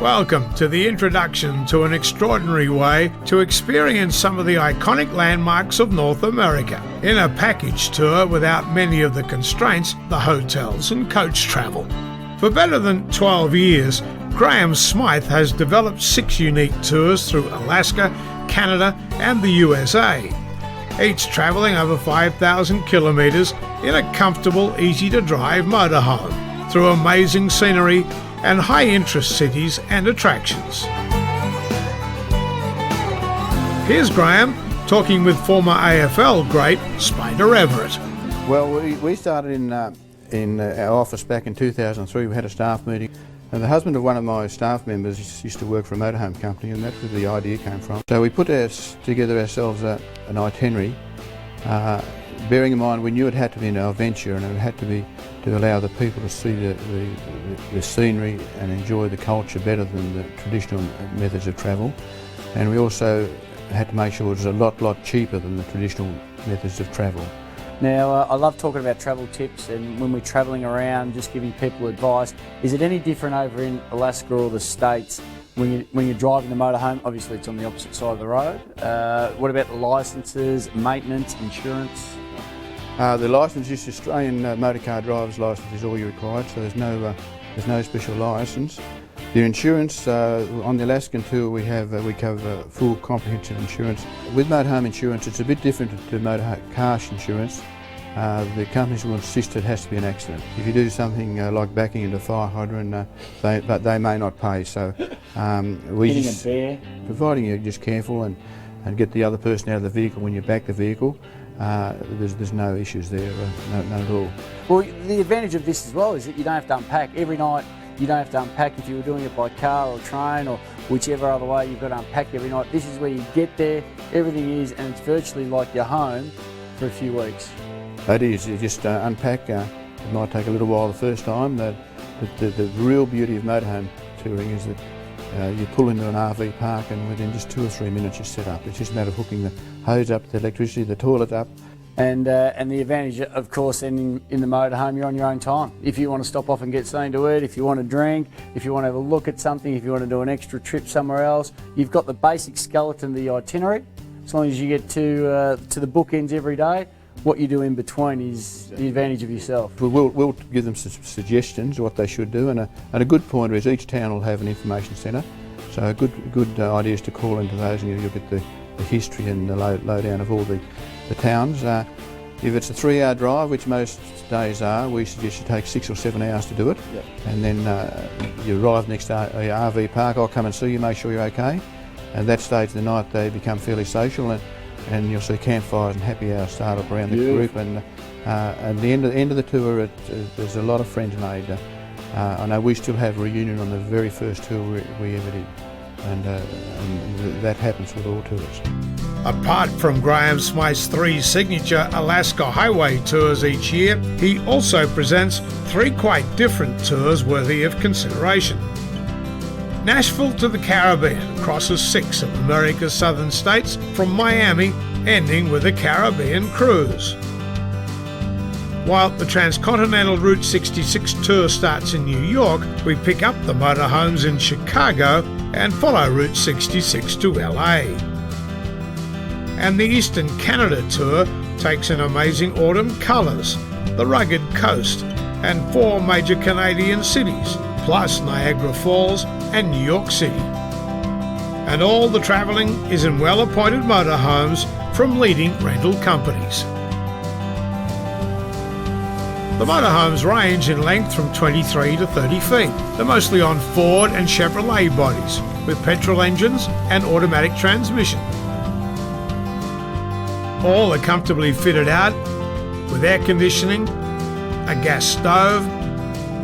Welcome to the introduction to an extraordinary way to experience some of the iconic landmarks of North America in a package tour without many of the constraints, the hotels and coach travel. For better than 12 years, Graham Smythe has developed 6 unique tours through Alaska, Canada and the USA, each travelling over 5,000 kilometres in a comfortable, easy-to-drive motorhome through amazing scenery and high-interest cities and attractions. Here's Graham talking with former AFL great Spider Everett. Well, we started in our office back in 2003. We had a staff meeting, and the husband of one of my staff members used to work for a motorhome company, and that's where the idea came from. So we put together ourselves an itinerary, bearing in mind we knew it had to be in our venture, and it had to be to allow the people to see the scenery and enjoy the culture better than the traditional methods of travel. And we also had to make sure it was a lot cheaper than the traditional methods of travel. Now, I love talking about travel tips, and when we're travelling around, just giving people advice. Is it any different over in Alaska or the States when you're driving the motorhome? Obviously, it's on the opposite side of the road. What about the licences, maintenance, insurance? The licence, just Australian motor car driver's licence, is all you required, so there's no special licence. The insurance on the Alaskan tour, we cover full comprehensive insurance. With motorhome insurance, it's a bit different to motor car insurance. The companies will insist it has to be an accident. If you do something like backing into a fire hydrant, they may not pay. So Hitting a bear, providing you're just careful and get the other person out of the vehicle when you back the vehicle. There's no issues there, none at all. Well, the advantage of this as well is that you don't have to unpack every night. You don't have to unpack if you were doing it by car or train or whichever other way. You've got to unpack every night. This is where you get there, everything is, and it's virtually like you're home for a few weeks. It is. You just unpack. It might take a little while the first time. The real beauty of motorhome touring is that you pull into an RV park and within just 2 or 3 minutes you're set up. It's just a matter of hooking the hose up, the electricity, the toilet up. And the advantage, of course, in the motorhome, you're on your own time. If you want to stop off and get something to eat, if you want to drink, if you want to have a look at something, if you want to do an extra trip somewhere else, you've got the basic skeleton of the itinerary. As long as you get to the bookends every day, what you do in between is the advantage of yourself. We'll give them some suggestions of what they should do, and a good pointer is each town will have an information centre. So a good idea is to call into those, and you'll get the history and the lowdown of all the towns. If it's a 3-hour drive, which most days are, we suggest you take 6 or 7 hours to do it. Yep. And then you arrive next to a RV park. I'll come and see you, make sure you're okay. At that stage of the night they become fairly social, and you'll see campfires and happy hours start up around the group. And at the end of the tour, there's a lot of friends made. I know we still have a reunion on the very first tour we ever did. And that happens with all tours. Apart from Graham Smythe's 3 signature Alaska highway tours each year, he also presents 3 quite different tours worthy of consideration. Nashville to the Caribbean crosses 6 of America's southern states from Miami, ending with a Caribbean cruise. While the transcontinental Route 66 tour starts in New York, we pick up the motorhomes in Chicago and follow Route 66 to LA. And the Eastern Canada tour takes in amazing autumn colours, the rugged coast, and 4 major Canadian cities, plus Niagara Falls and New York City. And all the travelling is in well-appointed motorhomes from leading rental companies. The motorhomes range in length from 23 to 30 feet. They're mostly on Ford and Chevrolet bodies, with petrol engines and automatic transmission. All are comfortably fitted out with air conditioning, a gas stove,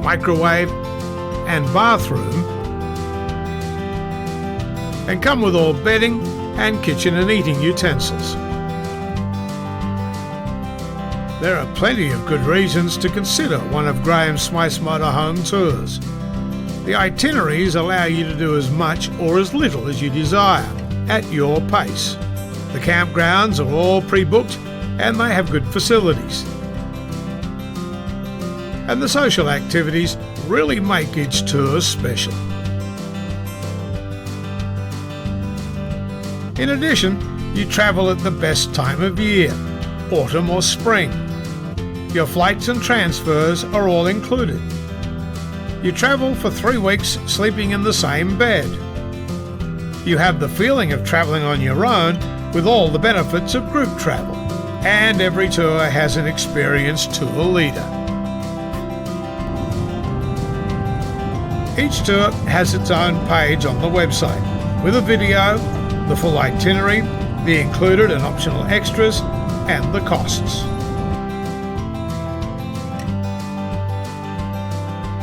microwave and bathroom, and come with all bedding and kitchen and eating utensils. There are plenty of good reasons to consider one of Graham Smythe's motorhome tours. The itineraries allow you to do as much or as little as you desire, at your pace. The campgrounds are all pre-booked and they have good facilities. And the social activities really make each tour special. In addition, you travel at the best time of year, autumn or spring. Your flights and transfers are all included. You travel for 3 weeks sleeping in the same bed. You have the feeling of travelling on your own with all the benefits of group travel, and every tour has an experienced tour leader. Each tour has its own page on the website with a video, the full itinerary, the included and optional extras, and the costs.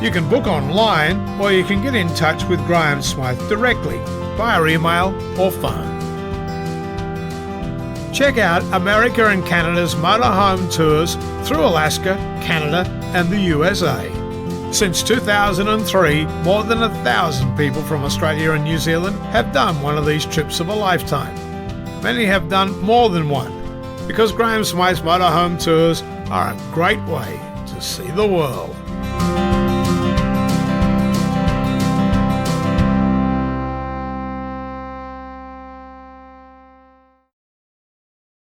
You can book online, or you can get in touch with Graham Smythe directly via email or phone. Check out America and Canada's motorhome tours through Alaska, Canada and the USA. Since 2003, more than 1,000 people from Australia and New Zealand have done one of these trips of a lifetime. Many have done more than one, because Graham Smythe's motorhome tours are a great way to see the world.